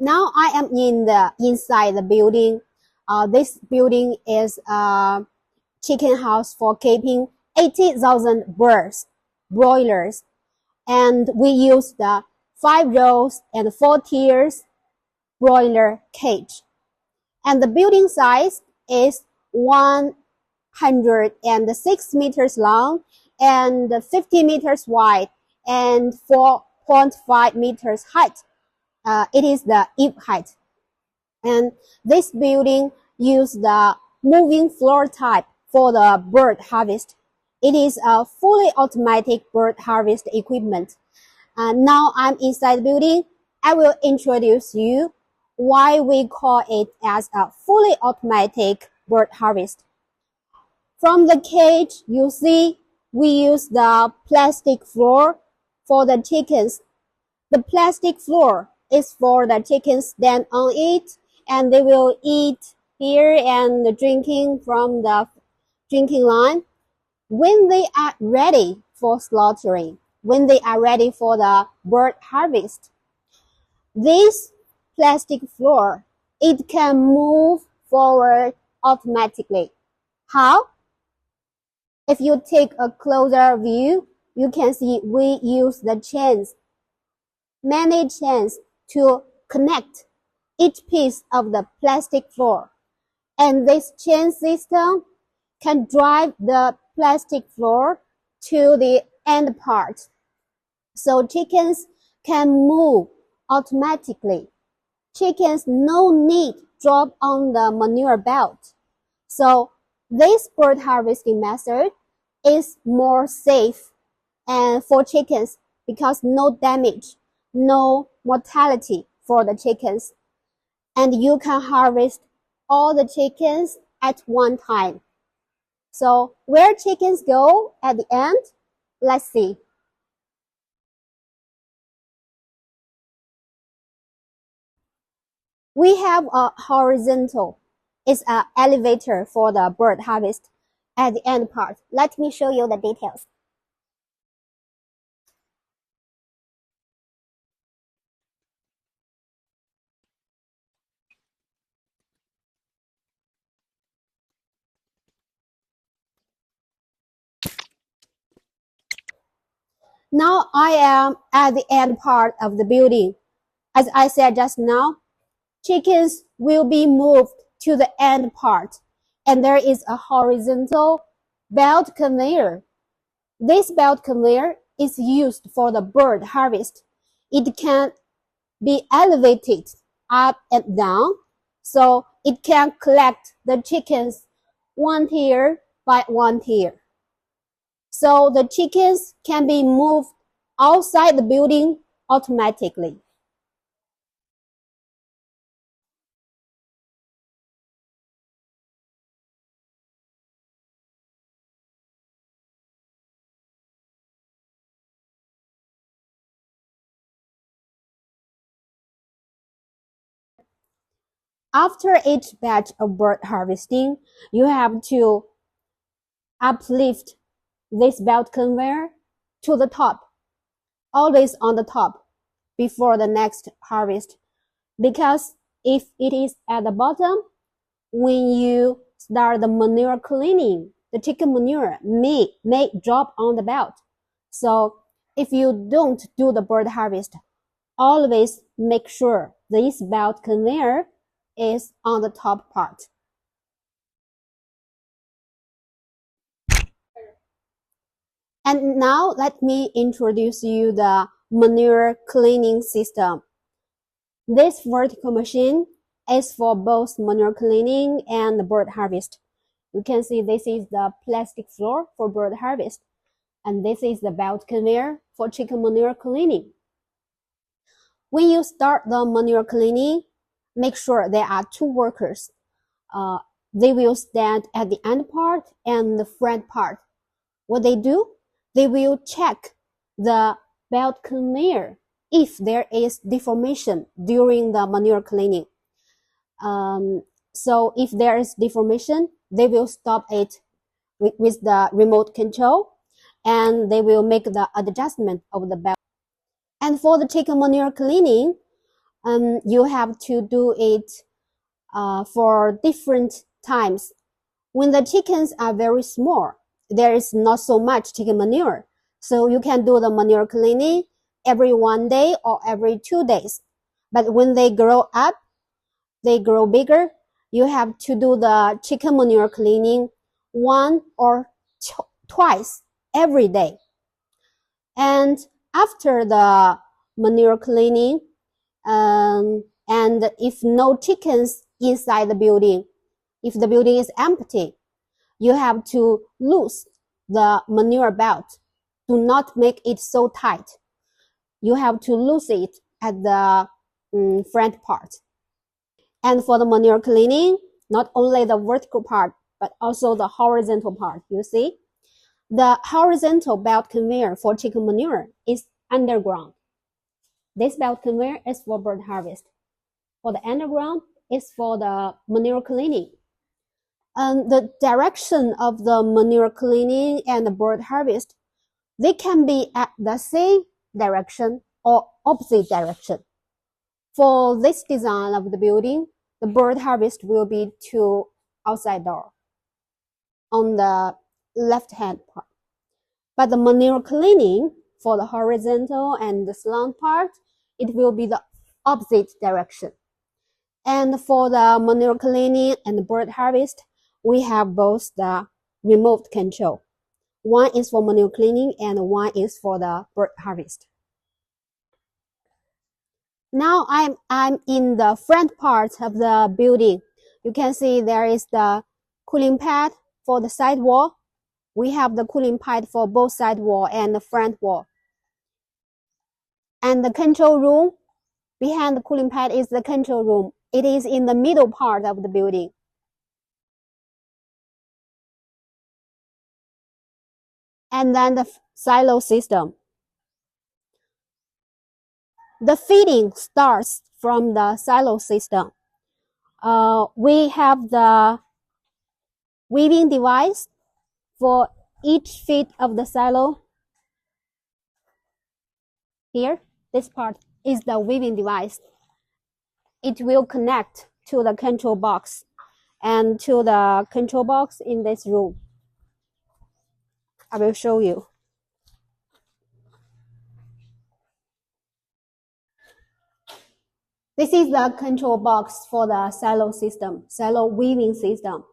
Now I am inside the building. This building is a chicken house for keeping 80,000 birds, broilers, and we use the 5 rows and 4 tiers broiler cage. And the building size is 106 meters long and 50 meters wide and 4.5 meters height. It is the eve height. And this building uses the moving floor type for the bird harvest. It is a fully automatic bird harvest equipment. Now I'm inside the building. I will introduce you why we call it as a fully automatic bird harvest. From the cage, you see we use the plastic floor for the chickens. The plastic floor is for the chickens stand on it, and they will eat here and drinking from the drinking line. When they are ready for slaughtering, when they are ready for the bird harvest, this plastic floor, it can move forward automatically. How? If you take a closer view, you can see we use the chains, many chains to connect each piece of the plastic floor. And this chain system can drive the plastic floor to the end part. So chickens can move automatically. Chickens no need drop on the manure belt. So this bird harvesting method is more safe and for chickens because no damage, no mortality for the chickens. And you can harvest all the chickens at one time. So where chickens go at the end? Let's see. We have a horizontal. It's an elevator for the bird harvest at the end part. Let me show you the details. Now I am at the end part of the building. As I said just now, chickens will be moved to the end part, and there is a horizontal belt conveyor. This belt conveyor is used for the bird harvest. It can be elevated up and down, so it can collect the chickens one tier by one tier. So the chickens can be moved outside the building automatically. After each batch of bird harvesting, you have to uplift this belt conveyor to the top, always on the top before the next harvest. Because if it is at the bottom, when you start the manure cleaning, the chicken manure may drop on the belt. So if you don't do the bird harvest, always make sure this belt conveyor is on the top part. And now let me introduce you the manure cleaning system. This vertical machine is for both manure cleaning and bird harvest. You can see this is the plastic floor for bird harvest, and this is the belt conveyor for chicken manure cleaning. When you start the manure cleaning, make sure there are 2 workers. They will stand at the end part and the front part. What they do? They will check the belt conveyor if there is deformation during the manure cleaning. So if there is deformation, they will stop it with the remote control, and they will make the adjustment of the belt. And for the chicken manure cleaning, You have to do it for different times. When the chickens are very small, there is not so much chicken manure. So you can do the manure cleaning every 1 day or every 2 days. But when they grow up, they grow bigger, you have to do the chicken manure cleaning 1 or twice every day. And after the manure cleaning, and if no chickens inside the building, if the building is empty, you have to loose the manure belt. Do not make it so tight. You have to loose it at the front part. And for the manure cleaning, not only the vertical part, but also the horizontal part, you see? The horizontal belt conveyor for chicken manure is underground. This belt conveyor is for bird harvest. For the underground is for the manure cleaning. And the direction of the manure cleaning and the bird harvest, they can be at the same direction or opposite direction. For this design of the building, the bird harvest will be to outside door on the left hand part. But the manure cleaning for the horizontal and the slant part, it will be the opposite direction. And for the manure cleaning and the bird harvest, we have both the remote control. One is for manure cleaning and one is for the bird harvest. Now I'm in the front part of the building. You can see there is the cooling pad for the side wall. We have the cooling pad for both side wall and the front wall. And the control room, behind the cooling pad is the control room. It is in the middle part of the building. And then the silo system. The feeding starts from the silo system. We have the weaving device for each feet of the silo. Here, this part is the weaving device. It will connect to the control box and to the control box in this room. I will show you. This is the control box for the silo system, silo weaving system.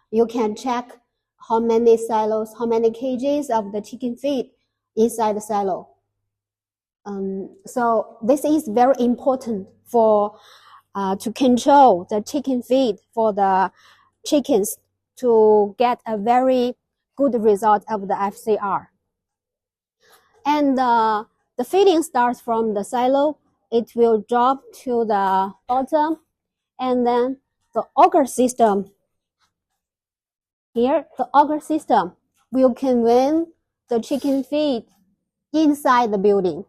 You can check how many silos, how many kgs of the chicken feed inside the silo. So this is very important for to control the chicken feed for the chickens to get a very good result of the FCR. And the feeding starts from the silo. It will drop to the bottom, and then the auger system. Here, the auger system will convey the chicken feed inside the building.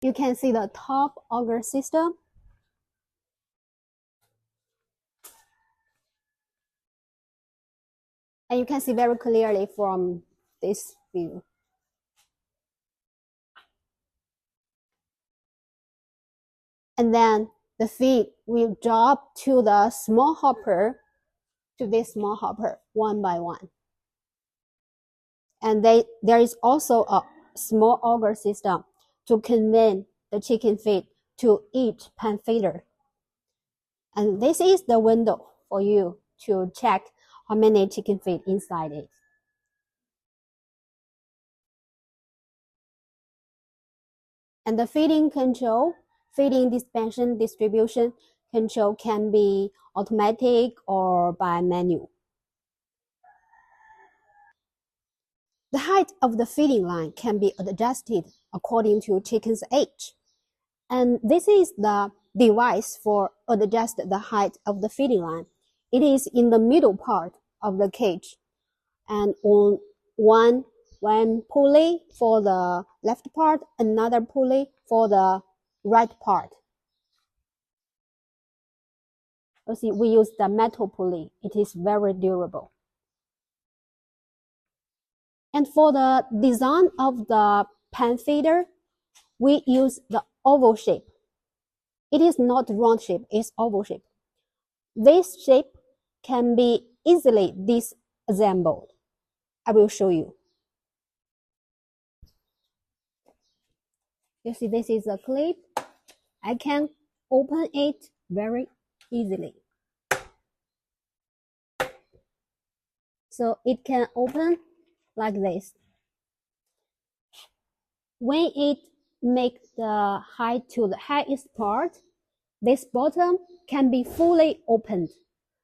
You can see the top auger system. And you can see very clearly from this view. And then the feed will drop to the small hopper, to this small hopper, one by one. And there is also a small auger system to convey the chicken feed to each pan feeder. And this is the window for you to check how many chicken feed inside it. And the feeding control, feeding dispensation distribution control can be automatic or by manual. The height of the feeding line can be adjusted according to chicken's age. And this is the device for adjust the height of the feeding line. It is in the middle part of the cage, and on one pulley for the left part, another pulley for the right part. You see, we use the metal pulley. It is very durable. And for the design of the pan feeder, we use the oval shape. It is not round shape, it's oval shape. This shape can be easily disassembled. I will show you. You see, this is a clip. I can open it very easily. So it can open like this. When it makes the height to the highest part, this bottom can be fully opened.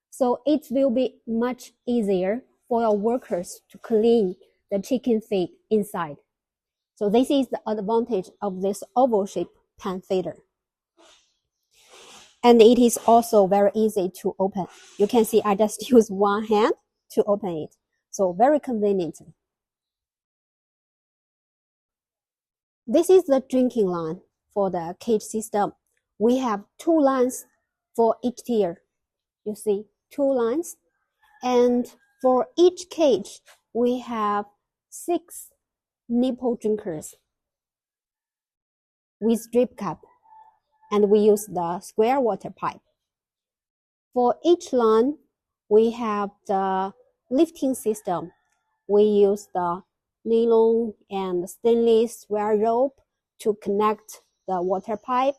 So it will be much easier for your workers to clean the chicken feed inside. So this is the advantage of this oval shaped pan feeder. And it is also very easy to open. You can see I just use one hand to open it. So very conveniently. This is the drinking line for the cage system. We have 2 lines for each tier. You see, 2 lines. And for each cage, we have 6 nipple drinkers with drip cap. And we use the square water pipe. For each line, we have the lifting system. We use the nylon and stainless wire rope to connect the water pipe.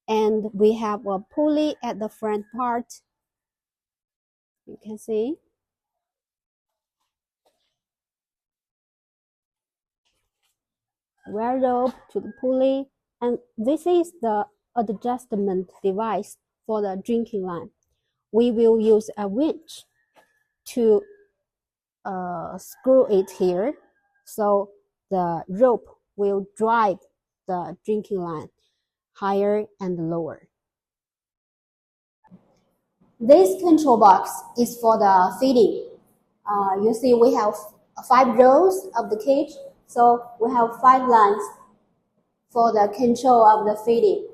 And we have a pulley at the front part. You can see. Wire rope to the pulley. And this is the adjustment device for the drinking line. We will use a winch to screw it here, so the rope will drive the drinking line higher and lower. This control box is for the feeding. You see we have 5 rows of the cage, so we have 5 lines for the control of the feeding.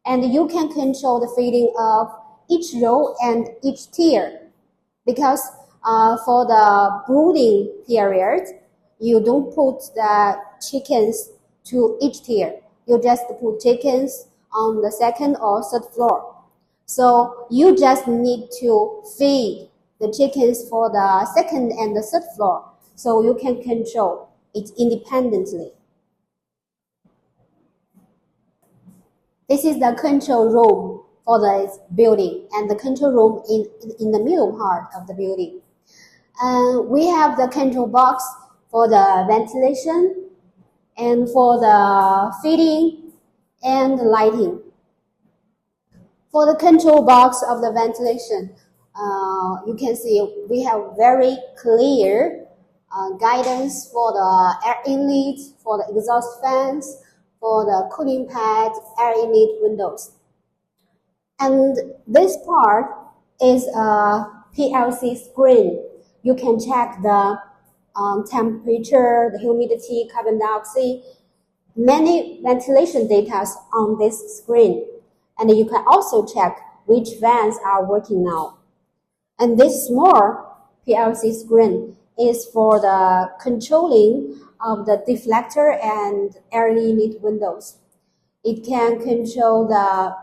And you can control the feeding of each row and each tier, because for the brooding period, you don't put the chickens to each tier. You just put chickens on the 2nd or 3rd floor. So you just need to feed the chickens for the 2nd and the 3rd floor, so you can control it independently. This is the control room for the building, and the control room in the middle part of the building. And we have the control box for the ventilation and for the feeding and lighting. For the control box of the ventilation, you can see we have very clear guidance for the air inlet, for the exhaust fans, for the cooling pad, air inlet windows. And this part is a PLC screen. You can check the temperature, the humidity, carbon dioxide, many ventilation data on this screen. And you can also check which fans are working now. And this small PLC screen is for the controlling of the deflector and air inlet windows. It can control the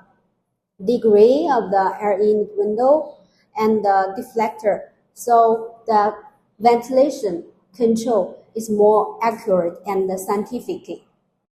degree of the air inlet window and the deflector, so the ventilation control is more accurate and scientific.